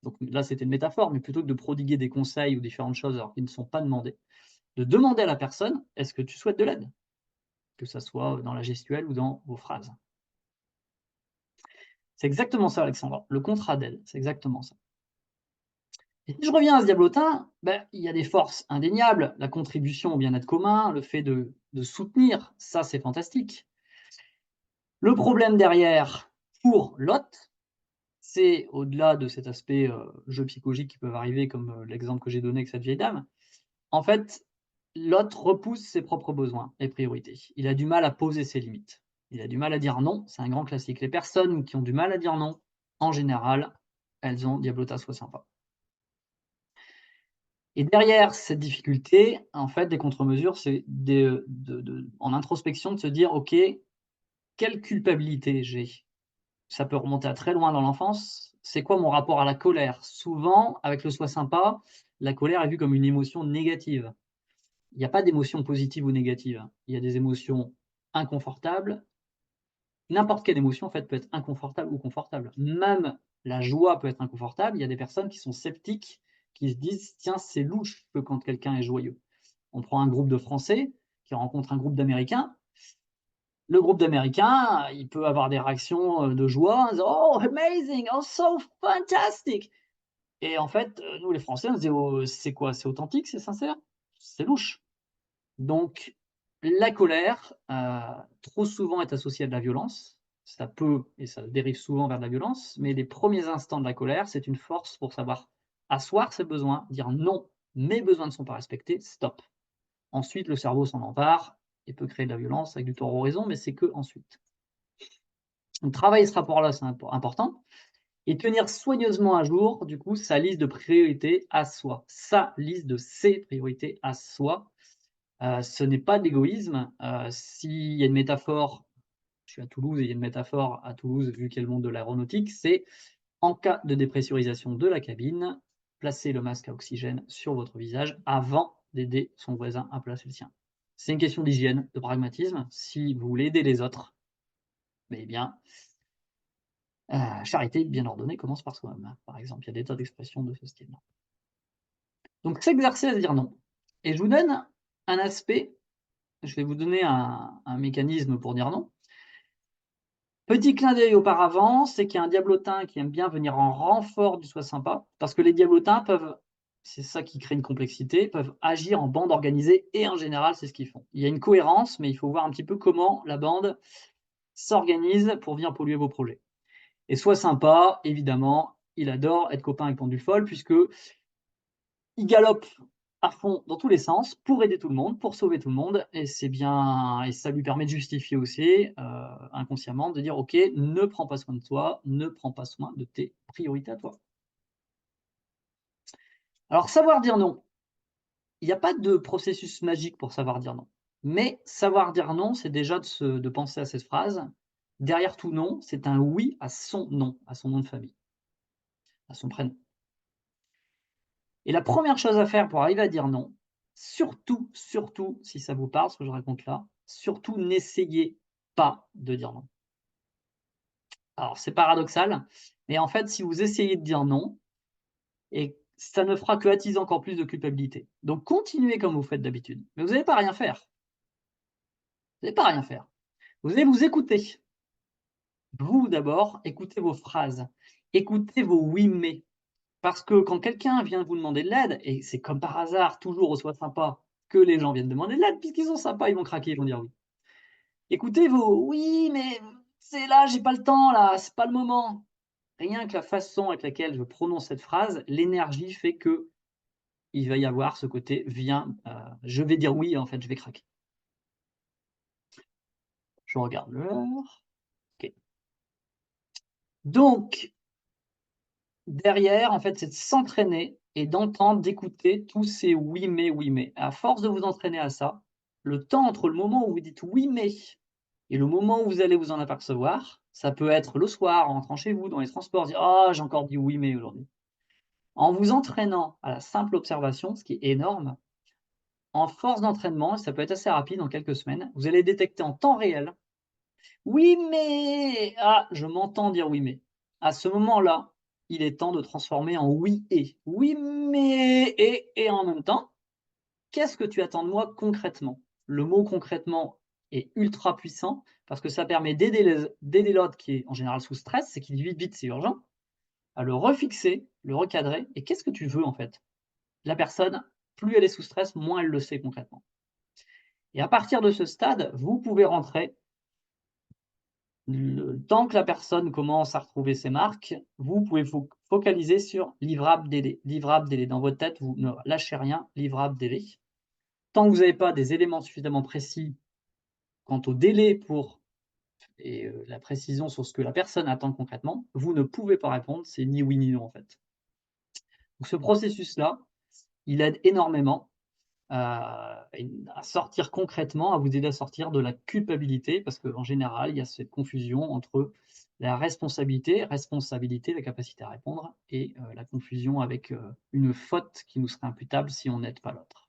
donc là, c'était une métaphore, mais plutôt que de prodiguer des conseils ou différentes choses alors qu'ils ne sont pas demandés, de demander à la personne: «Est-ce que tu souhaites de l'aide?» que ça soit dans la gestuelle ou dans vos phrases. C'est exactement ça, Alexandre. Le contrat d'aide, c'est exactement ça. Et si je reviens à ce diablotin, ben, il y a des forces indéniables, la contribution au bien-être commun, le fait de soutenir, ça c'est fantastique. Le problème derrière, pour l'hôte, c'est au-delà de cet aspect, jeux psychologiques qui peuvent arriver comme, l'exemple que j'ai donné avec cette vieille dame. En fait, l'hôte repousse ses propres besoins et priorités. Il a du mal à poser ses limites. Il a du mal à dire non, c'est un grand classique. Les personnes qui ont du mal à dire non, en général, elles ont diablota soit sympa. Et derrière cette difficulté, en fait, des contre-mesures, c'est en introspection de se dire: «OK, quelle culpabilité j'ai?» Ça peut remonter à très loin dans l'enfance. C'est quoi mon rapport à la colère? Souvent, avec le soi sympa, la colère est vue comme une émotion négative. Il n'y a pas d'émotion positive ou négative. Il y a des émotions inconfortables. N'importe quelle émotion, en fait, peut être inconfortable ou confortable. Même la joie peut être inconfortable. Il y a des personnes qui sont sceptiques, qui se disent: «Tiens, c'est louche que quand quelqu'un est joyeux». On prend un groupe de Français qui rencontre un groupe d'Américains. Le groupe d'Américains, il peut avoir des réactions, de joie en disant: «Oh amazing! Oh so fantastic!» et en fait, nous les Français, on se dit: «Oh, c'est quoi? C'est authentique? C'est sincère? C'est louche». Donc la colère, trop souvent est associée à de la violence. Ça peut et ça dérive souvent vers de la violence, mais les premiers instants de la colère, c'est une force pour savoir asseoir ses besoins, dire: «Non, mes besoins ne sont pas respectés, stop». Ensuite, le cerveau s'en empare et peut créer de la violence avec du tort aux raisons, mais c'est que ensuite. Donc travailler ce rapport-là, c'est important et tenir soigneusement à jour, du coup, sa liste de priorités à soi. Sa liste de ses priorités à soi. Ce n'est pas de l'égoïsme. S'il y a une métaphore, je suis à Toulouse et il y a une métaphore à Toulouse, vu qu'il y a le monde de l'aéronautique, c'est en cas de dépressurisation de la cabine, placez le masque à oxygène sur votre visage avant d'aider son voisin à placer le sien. C'est une question d'hygiène, de pragmatisme. Si vous voulez aider les autres, eh bien, charité bien ordonnée commence par soi-même, par exemple. Il y a des tas d'expressions de ce style. Donc s'exercer à se dire non. Et je vous donne un aspect, je vais vous donner un mécanisme pour dire non. Petit clin d'œil auparavant, c'est qu'il y a un diablotin qui aime bien venir en renfort du soi sympa, parce que les diablotins peuvent, c'est ça qui crée une complexité, peuvent agir en bande organisée et en général, c'est ce qu'ils font. Il y a une cohérence, mais il faut voir un petit peu comment la bande s'organise pour venir polluer vos projets. Et soit sympa, évidemment, il adore être copain avec Pendule puisque il galope à fond dans tous les sens pour aider tout le monde, pour sauver tout le monde, et c'est bien, et ça lui permet de justifier aussi inconsciemment de dire: ok, ne prends pas soin de toi, ne prends pas soin de tes priorités à toi. Alors savoir dire non, il n'y a pas de processus magique pour savoir dire non, mais savoir dire non, c'est déjà de penser à cette phrase: derrière tout non, c'est un oui à son nom, à son nom de famille, à son prénom. Et la première chose à faire pour arriver à dire non, surtout, surtout, si ça vous parle, ce que je raconte là, surtout n'essayez pas de dire non. Alors c'est paradoxal, mais en fait, si vous essayez de dire non, et ça ne fera que attiser encore plus de culpabilité. Donc continuez comme vous faites d'habitude, mais vous n'allez pas rien faire. Vous n'allez pas rien faire. Vous allez vous écouter. Vous d'abord, écoutez vos phrases, écoutez vos oui mais. Parce que quand quelqu'un vient vous demander de l'aide, et c'est comme par hasard, toujours au Soit Sympa, que les gens viennent demander de l'aide, puisqu'ils sont sympas, ils vont craquer, ils vont dire oui. Écoutez vos oui, mais c'est là, j'ai pas le temps, là, c'est pas le moment. Rien que la façon avec laquelle je prononce cette phrase, l'énergie fait que il va y avoir ce côté viens, je vais dire oui, en fait, je vais craquer. Je regarde l'heure. Ok. Donc, derrière, en fait, c'est de s'entraîner et d'entendre, d'écouter tous ces oui mais, oui mais. À force de vous entraîner à ça, le temps entre le moment où vous dites oui mais Et le moment où vous allez vous en apercevoir, ça peut être le soir, en rentrant chez vous, dans les transports, dire: «Ah, j'ai encore dit oui mais aujourd'hui». En vous entraînant à la simple observation, ce qui est énorme, en force d'entraînement, ça peut être assez rapide, en quelques semaines, vous allez détecter en temps réel: «Oui mais, ah, je m'entends dire oui mais». À ce moment-là, il est temps de transformer en oui et. «Oui mais et en même temps, qu'est-ce que tu attends de moi concrètement?» Le mot concrètement est ultra puissant parce que ça permet d'aider l'autre qui est en général sous stress, c'est qu'il dit vite, vite, c'est urgent, à le refixer, le recadrer et qu'est-ce que tu veux en fait? La personne, plus elle est sous stress, moins elle le sait concrètement. Et à partir de ce stade, vous pouvez rentrer, le temps que la personne commence à retrouver ses marques, vous pouvez focaliser sur livrable, délai. Livrable, délai. Dans votre tête, vous ne lâchez rien, livrable, délai. Tant que vous n'avez pas des éléments suffisamment précis quant au délai pour la précision sur ce que la personne attend concrètement, vous ne pouvez pas répondre, c'est ni oui ni non en fait. Donc ce processus-là, il aide énormément à sortir concrètement, à vous aider à sortir de la culpabilité parce qu'en général, il y a cette confusion entre la responsabilité, la capacité à répondre et la confusion avec, une faute qui nous serait imputable si on n'aide pas l'autre.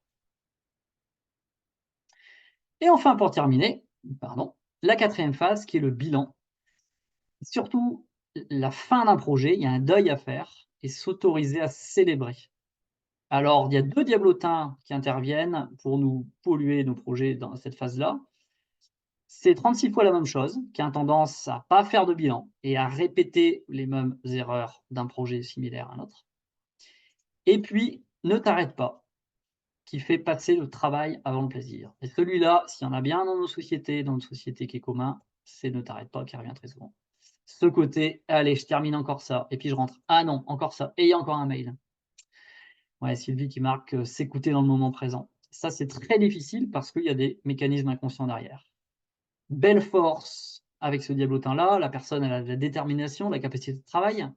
Et enfin pour terminer, pardon, la quatrième phase qui est le bilan. Surtout la fin d'un projet, il y a un deuil à faire et s'autoriser à célébrer. Alors, il y a 2 diablotins qui interviennent pour nous polluer nos projets dans cette phase-là. C'est 36 fois la même chose, qui a tendance à pas faire de bilan et à répéter les mêmes erreurs d'un projet similaire à un autre. Et puis, ne t'arrête pas, qui fait passer le travail avant le plaisir. Et celui-là, s'il y en a bien dans notre société qui est commun, c'est ne t'arrête pas qui revient très souvent. Ce côté: «Allez, je termine encore ça et puis je rentre. Ah non, encore ça et il y a encore un mail». Ouais, Sylvie qui marque, s'écouter dans le moment présent. Ça, c'est très difficile parce qu'il y a des mécanismes inconscients derrière. Belle force avec ce diablotin-là, la personne elle a de la détermination, de la capacité de travail,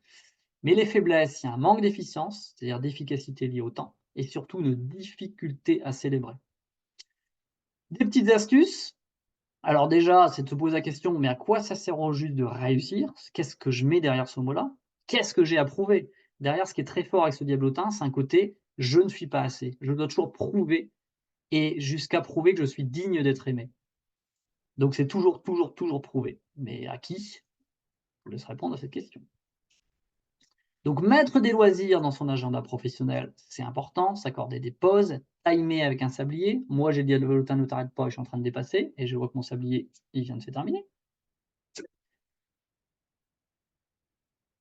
mais les faiblesses, il y a un manque d'efficience, c'est-à-dire d'efficacité liée au temps et surtout une difficulté à célébrer. Des petites astuces, alors déjà, c'est de se poser la question, mais à quoi ça sert au juste de réussir? Qu'est-ce que je mets derrière ce mot-là? Qu'est-ce que j'ai à prouver? Derrière, ce qui est très fort avec ce diablotin, c'est un côté: «Je ne suis pas assez». Je dois toujours prouver et jusqu'à prouver que je suis digne d'être aimé. Donc c'est toujours, toujours, toujours prouver. Mais à qui? Je vous laisse répondre à cette question. Donc mettre des loisirs dans son agenda professionnel, c'est important, s'accorder des pauses, timer avec un sablier. Moi, j'ai dit à diablotin: «Ne t'arrête pas» et je suis en train de dépasser et je vois que mon sablier, il vient de se terminer.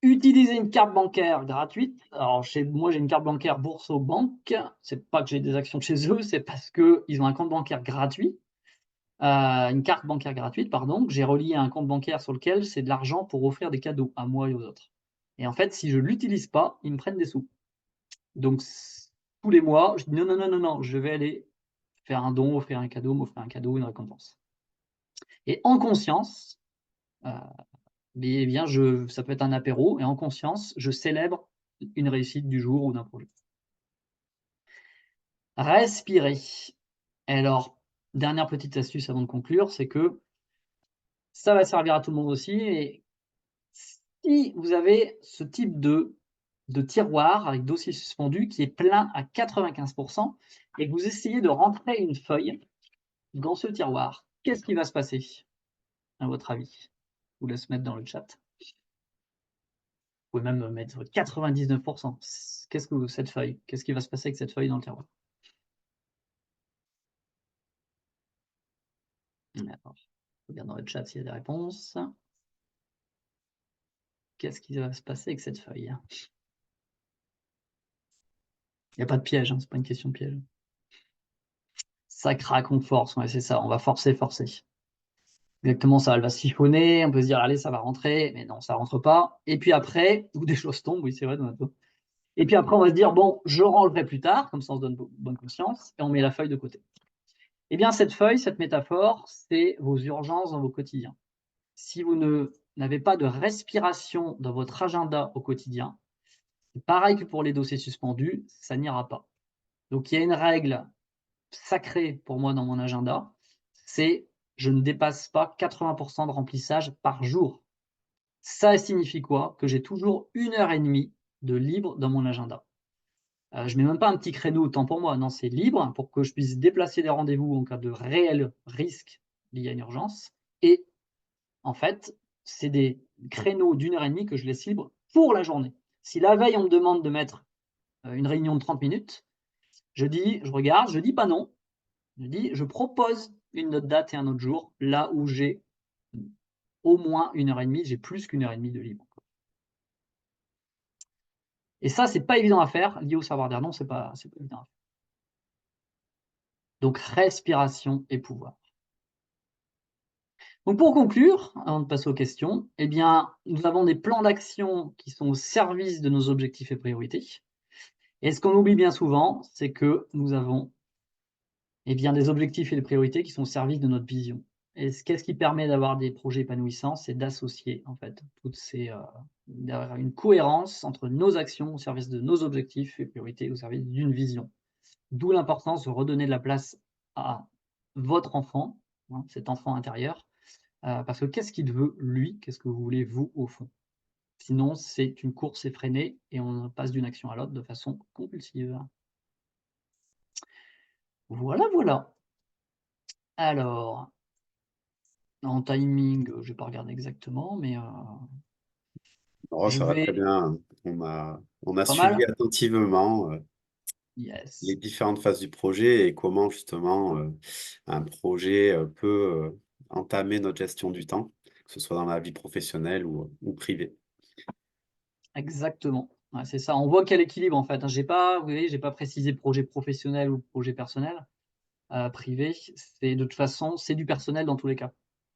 Utiliser une carte bancaire gratuite. Alors chez moi, j'ai une carte bancaire Boursorama. C'est pas que j'ai des actions chez eux, c'est parce qu'ils ont un compte bancaire gratuit, une carte bancaire gratuite, pardon, que j'ai reliée à un compte bancaire sur lequel c'est de l'argent pour offrir des cadeaux à moi et aux autres. Et en fait, si je l'utilise pas, ils me prennent des sous. Donc tous les mois, je dis: «Non, non, non, non, non, je vais aller faire un don, offrir un cadeau, m'offrir un cadeau, une récompense». Et en conscience, heu eh bien, ça peut être un apéro et en conscience, je célèbre une réussite du jour ou d'un projet. Respirer. Et alors, dernière petite astuce avant de conclure, c'est que ça va servir à tout le monde aussi et si vous avez ce type de tiroir avec dossier suspendu qui est plein à 95 et que vous essayez de rentrer une feuille dans ce tiroir, qu'est-ce qui va se passer à votre avis? Je vous laisse mettre dans le chat. Vous pouvez même mettre 99. Qu'est-ce que cette feuille? Qu'est-ce qui va se passer avec cette feuille dans le tiroir? Alors, je regarde dans le chat s'il y a des réponses. Qu'est-ce qui va se passer avec cette feuille? Il y a pas de piège, hein, c'est pas une question piège. Ça craque, on force, ouais, c'est ça, on va forcer, forcer. Exactement ça, elle va siphonner, on peut se dire: «Allez, ça va rentrer», mais non, ça rentre pas et puis après ou des choses tombent, oui, c'est vrai dans notre dos et puis après on va se dire: «Bon, je rangerai plus tard», comme ça on se donne bonne conscience et on met la feuille de côté. Eh bien cette feuille, cette métaphore, c'est vos urgences dans vos quotidiens. Si vous n'avez pas de respiration dans votre agenda au quotidien, c'est pareil que pour les dossiers suspendus, ça n'ira pas. Donc il y a une règle sacrée pour moi dans mon agenda, c'est je ne dépasse pas 80% de remplissage par jour. Ça signifie quoi? Que j'ai toujours 1 heure et demie de libre dans mon agenda. Je mets même pas un petit créneau de temps pour moi, non, c'est libre pour que je puisse déplacer des rendez-vous en cas de réel risque lié à une urgence et en fait, c'est des créneaux d'1 heure et demie que je laisse libre pour la journée. Si la veille, on me demande de mettre, une réunion de 30 minutes, je regarde, je dis pas non, je propose une autre date et un autre jour, là où j'ai au moins 1 heure et demie, j'ai plus qu'1 heure et demie de libre. Et ça, c'est pas évident à faire, lié au savoir dire non, c'est pas évident à faire. Donc respiration et pouvoir. Donc pour conclure, avant de passer aux questions, eh bien, nous avons des plans d'action qui sont au service de nos objectifs et priorités. Et ce qu'on oublie bien souvent, c'est que nous avons, eh bien, des objectifs et des priorités qui sont au service de notre vision. Et qu'est-ce qui permet d'avoir des projets épanouissants? C'est d'associer, en fait, toutes ces, d'avoir une cohérence entre nos actions au service de nos objectifs et priorités au service d'une vision. D'où l'importance de redonner de la place à votre enfant, hein, cet enfant intérieur, parce que qu'est-ce qu'il veut lui? Qu'est-ce que vous voulez vous, au fond? Sinon, c'est une course effrénée et on passe d'une action à l'autre de façon compulsive. Voilà, voilà. Alors, en timing, je vais pas regarder exactement, mais Oh, je ça va très vais bien. On a pas suivi mal? attentivement les Yes, différentes phases du projet et comment justement un projet peut entamer notre gestion du temps, que ce soit dans la vie professionnelle ou privée. exactement. Ouais, c'est ça. On voit quel équilibre en fait, hein. J'ai pas, vous voyez, j'ai pas précisé projet professionnel ou projet personnel, privé. C'est de toute façon, c'est du personnel dans tous les cas.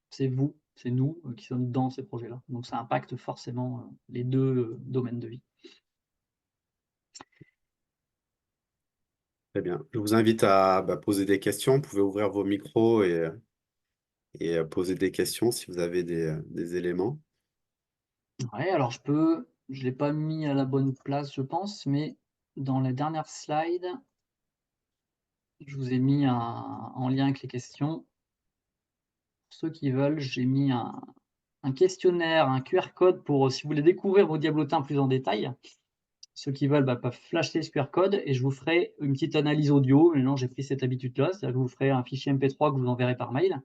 C'est vous, c'est nous, qui sommes dans ces projets-là. Donc ça impacte forcément, les 2 domaines de vie. Très bien. Je vous invite à poser des questions. Vous pouvez ouvrir vos micros et poser des questions si vous avez des éléments. Ouais, alors je l'ai pas mis à la bonne place, je pense, mais dans la dernière slide, je vous ai mis en lien avec les questions. Pour ceux qui veulent, j'ai mis un questionnaire, un QR code pour, si vous voulez découvrir vos diablotins plus en détail. Ceux qui veulent, peuvent flasher ce QR code et je vous ferai une petite analyse audio. Maintenant, j'ai pris cette habitude-là, c'est-à-dire que je vous ferai un fichier MP3 que je vous enverrai par mail,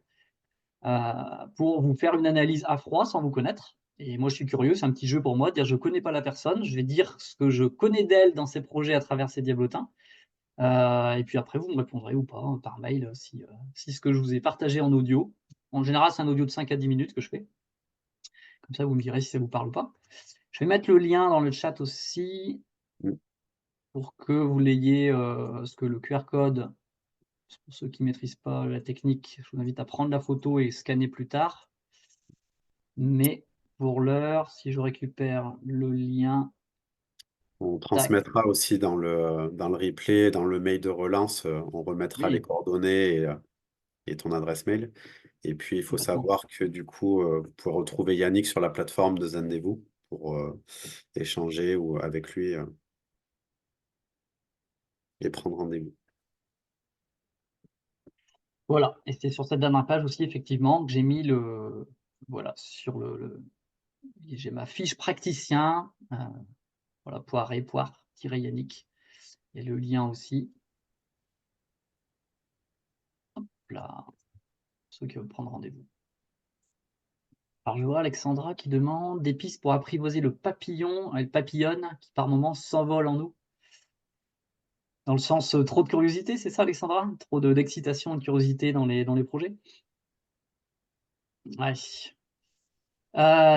pour vous faire une analyse à froid sans vous connaître. Et moi, je suis curieux, c'est un petit jeu pour moi, dire je connais pas la personne, je vais dire ce que je connais d'elle dans ses projets à travers ses diablotins. Et puis après, vous me répondrez ou pas par mail si ce que je vous ai partagé en audio, en général, c'est un audio de 5 à 10 minutes que je fais. Comme ça, vous me direz si ça vous parle ou pas. Je vais mettre le lien dans le chat aussi Mm. pour que vous l'ayez, parce que le QR code, pour ceux qui ne maîtrisent pas la technique, je vous invite à prendre la photo et scanner plus tard. Mais pour l'heure, si je récupère le lien, On tac, transmettra aussi dans le replay, dans le mail de relance, on remettra les oui, coordonnées et ton adresse mail. Et puis, il faut complètement. savoir que du coup, vous pouvez retrouver Yannick sur la plateforme de Zendez-vous pour échanger ou avec lui et prendre rendez-vous. Voilà, et c'est sur cette dernière page aussi effectivement que j'ai mis voilà, sur j'ai ma fiche praticien, voilà, poire-Yannick. Il y a le lien aussi, là, pour ceux qui veulent prendre rendez-vous. Alors je vois Alexandra qui demande des pistes pour apprivoiser le papillon et le papillonne qui par moments s'envole en nous. Dans le sens, trop de curiosité, c'est ça Alexandra? Trop d'excitation et de curiosité dans les projets? Ouais.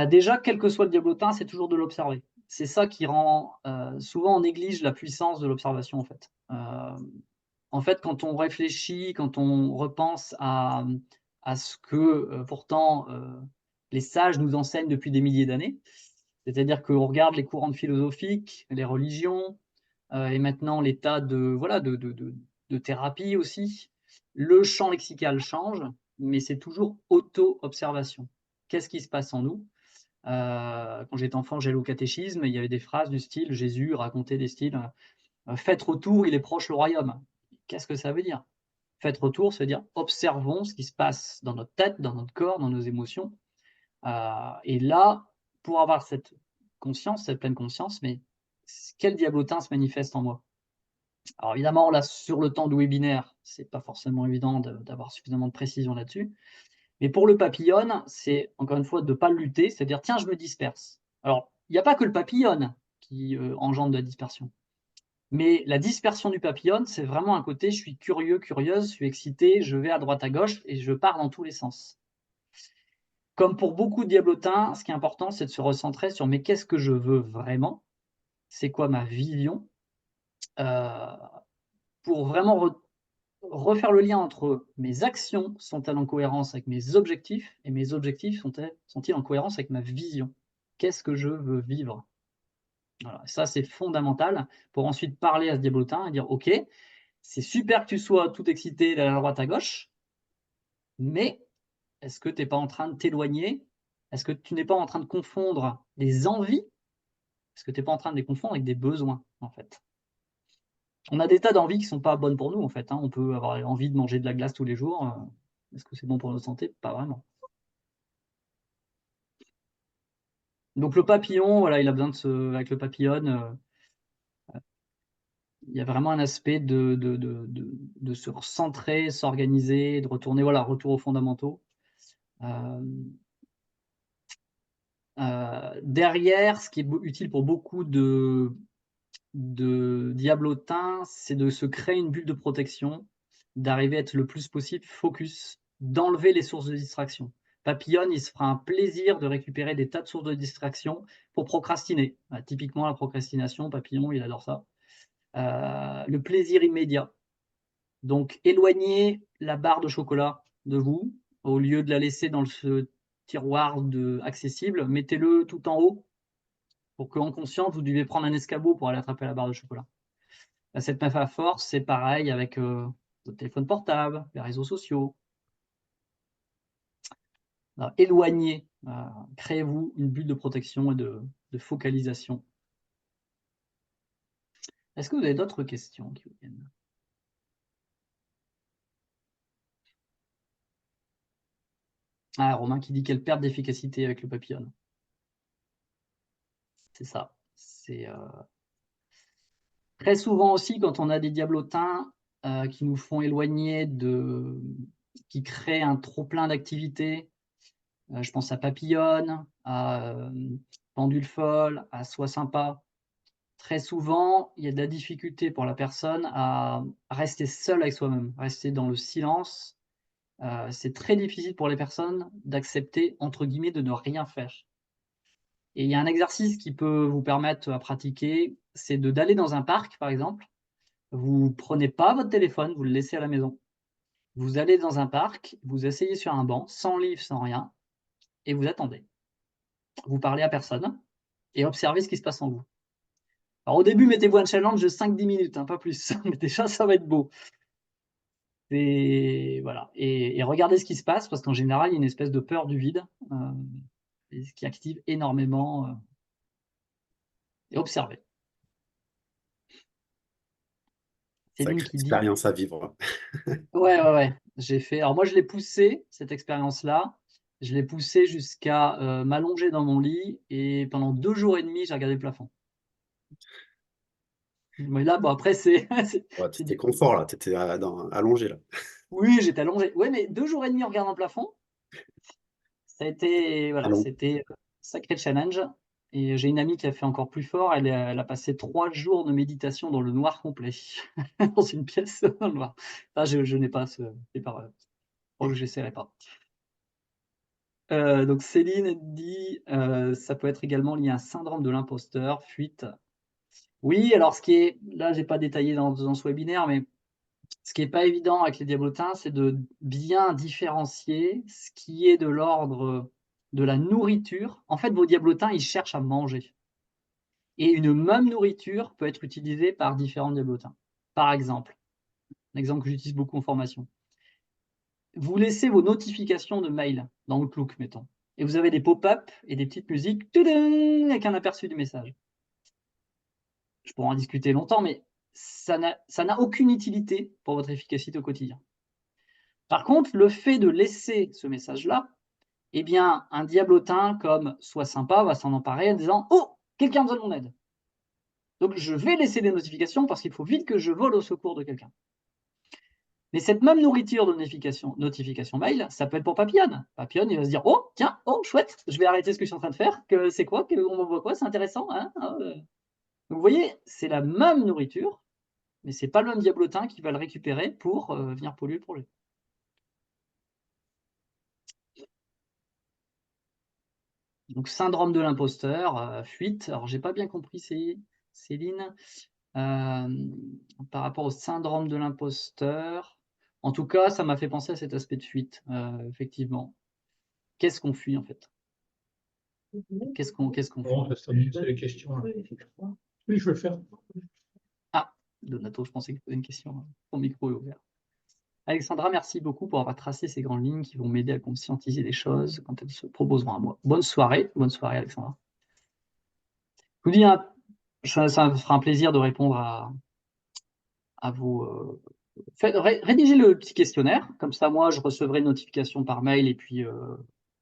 Déjà, quel que soit le diablotin, c'est toujours de l'observer. C'est ça qui rend, souvent on néglige la puissance de l'observation en fait, quand on réfléchit, quand on repense à ce que, pourtant, les sages nous enseignent depuis des milliers d'années, c'est-à-dire qu'on regarde les courants philosophiques, les religions, et maintenant les tas de voilà, de thérapies aussi. Le champ lexical change, mais c'est toujours auto-observation. Qu'est-ce qui se passe en nous? Quand j'étais enfant, j'allais au catéchisme, il y avait des phrases du style Jésus racontait des styles, «Faites retour, il est proche le royaume». Qu'est-ce que ça veut dire? Faites retour, c'est-à-dire observons ce qui se passe dans notre tête, dans notre corps, dans nos émotions. Et là, pour avoir cette conscience, cette pleine conscience, mais quel diablotin se manifeste en moi? Alors évidemment, là, sur le temps de webinaire, c'est pas forcément évident d'avoir suffisamment de précision là-dessus. Mais pour le papillon, c'est encore une fois de ne pas lutter, c'est-à-dire tiens, je me disperse. Alors, il n'y a pas que le papillon qui engendre de la dispersion. Mais la dispersion du papillon, c'est vraiment un côté je suis curieux, curieuse, je suis excité, je vais à droite à gauche et je pars dans tous les sens. Comme pour beaucoup de diablotins, ce qui est important, c'est de se recentrer sur mais qu'est-ce que je veux vraiment? C'est quoi ma vision? Euh, pour vraiment refaire le lien entre mes actions sont-elles en cohérence avec mes objectifs et mes objectifs sont-ils en cohérence avec ma vision? Qu'est-ce que je veux vivre? Voilà, ça c'est fondamental pour ensuite parler à ce diablotin et dire ok, c'est super que tu sois tout excité d'aller à droite à gauche, mais est-ce que tu n'es pas en train de t'éloigner? Est-ce que tu n'es pas en train de confondre les envies? Est-ce que tu n'es pas en train de les confondre avec des besoins en fait? On a des tas d'envies qui ne sont pas bonnes pour nous en fait. On peut avoir envie de manger de la glace tous les jours. Est-ce que c'est bon pour notre santé? Pas vraiment. Donc le papillon, voilà, il a besoin de avec le papillon, il y a vraiment un aspect de se recentrer, s'organiser, de retourner, voilà, retour aux fondamentaux. Derrière, ce qui est utile pour beaucoup de diablotins, c'est de se créer une bulle de protection, d'arriver à être le plus possible focus, d'enlever les sources de distraction. Papillon, il se fera un plaisir de récupérer des tas de sources de distraction pour procrastiner. Typiquement, la procrastination, Papillon, il adore ça. Le plaisir immédiat. Donc, éloignez la barre de chocolat de vous. Au lieu de la laisser dans ce tiroir accessible, mettez-le tout en haut pour qu'en conscience, vous devez prendre un escabeau pour aller attraper la barre de chocolat. Cette métaphore, c'est pareil avec votre téléphone portable, les réseaux sociaux. Éloignez, créez-vous une bulle de protection et de focalisation. Est-ce que vous avez d'autres questions qui vous viennent? Ah, Romain qui dit quelle perte d'efficacité avec le papillon. C'est ça. C'est très souvent aussi quand on a des diablotins qui nous font éloigner qui créent un trop plein d'activités. Je pense à Papillon, à Pendule folle, à Sois sympa. Très souvent, il y a de la difficulté pour la personne à rester seule avec soi-même, rester dans le silence. C'est très difficile pour les personnes d'accepter, entre guillemets, de ne rien faire. Et il y a un exercice qui peut vous permettre à pratiquer, c'est d'aller dans un parc, par exemple. Vous ne prenez pas votre téléphone, vous le laissez à la maison. Vous allez dans un parc, vous asseyez sur un banc, sans livre, sans rien, et vous attendez. Vous parlez à personne et observez ce qui se passe en vous. Alors au début, mettez-vous un challenge de 5-10 minutes, pas plus, mais déjà ça va être beau. Voilà. Et regardez ce qui se passe, parce qu'en général, il y a une espèce de peur du vide, ce qui active énormément. Et observez. Céline Sacrée qui dit expérience à vivre. ouais, ouais, ouais. J'ai fait. Alors moi, je l'ai poussé, cette expérience-là. Je l'ai poussé jusqu'à m'allonger dans mon lit et pendant 2 jours et demi, j'ai regardé le plafond. Mais là, bon, après, c'est Ouais, c'est t'étais confort là, t'étais allongé là. oui, j'étais allongé. Oui, mais 2 jours et demi en regardant le plafond, ça a été, C'est voilà, long. c'était un sacré challenge. Et j'ai une amie qui a fait encore plus fort. Elle a passé 3 jours de méditation dans le noir complet, dans une pièce dans le noir. Ah, je n'ai pas ce, c'est pas vrai. Je crois que j'essaierai pas. Donc Céline dit, ça peut être également lié à un syndrome de l'imposteur, fuite. Oui, alors ce qui est, là, j'ai pas détaillé dans ce webinaire, mais ce qui est pas évident avec les diablotins, c'est de bien différencier ce qui est de l'ordre de la nourriture. En fait, vos diablotins, ils cherchent à manger. Et une même nourriture peut être utilisée par différents diablotins. Par exemple, un exemple que j'utilise beaucoup en formation. Vous laissez vos notifications de mail dans Outlook, mettons, et vous avez des pop-up et des petites musiques avec un aperçu du message. Je pourrais en discuter longtemps, mais ça n'a aucune utilité pour votre efficacité au quotidien. Par contre, le fait de laisser ce message-là, eh bien, un diablotin comme Sois sympa va s'en emparer en disant oh, quelqu'un a besoin de mon aide. Donc, je vais laisser des notifications parce qu'il faut vite que je vole au secours de quelqu'un. Mais cette même nourriture de notification mail, ça peut être pour Papillon. Papillon, il va se dire oh, tiens, oh, chouette, je vais arrêter ce que je suis en train de faire. C'est quoi on m'envoie quoi? C'est intéressant. Hein. Donc, vous voyez, c'est la même nourriture, mais c'est pas le même diablotin qui va le récupérer pour venir polluer le projet. Donc, syndrome de l'imposteur, fuite. Alors, j'ai pas bien compris, Céline. Par rapport au syndrome de l'imposteur. En tout cas, ça m'a fait penser à cet aspect de fuite, effectivement. Qu'est-ce qu'on fuit en fait? Qu'est-ce qu'on fuit? Bon, c'est les questions. Oui, je vais le faire. Ah, Donato, je pensais que tu avais une question. Ton micro est ouvert. Alexandra, merci beaucoup pour avoir tracé ces grandes lignes qui vont m'aider à conscientiser les choses quand elles se proposeront à moi. Bonne soirée, Alexandra. Je vous dis, hein, ça me fera un plaisir de répondre à vos. Rédigez le petit questionnaire, comme ça, moi, je recevrai une notification par mail et puis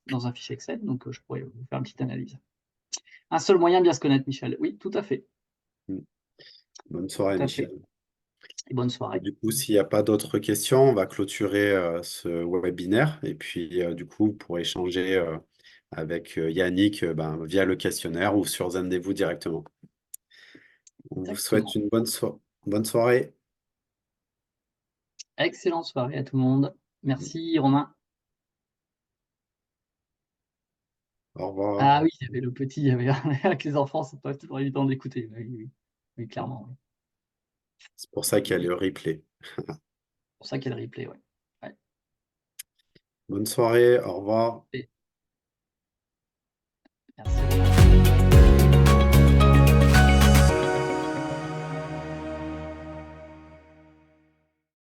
dans un fichier Excel, donc je pourrai vous faire une petite analyse. Un seul moyen de bien se connaître, Michel. Oui, tout à fait. Mm. Bonne soirée, Tout à fait. Michel. Et bonne Et soirée. du coup, s'il n'y a pas d'autres questions, on va clôturer ce webinaire. Et puis, du coup, vous pourrez échanger avec Yannick ben, via le questionnaire ou sur Zendez-vous directement. On vous souhaite Exactement. une bonne soirée. Excellente soirée à tout le monde. Merci, Romain. Au revoir. Ah oui, il y avait le petit, il y avait avec les enfants, c'est pas toujours évident d'écouter. Oui, oui, oui, clairement. Oui. C'est pour ça qu'il y a C'est le replay. pour ça qu'il y a le replay, ouais. Ouais. Bonne soirée, au revoir. Et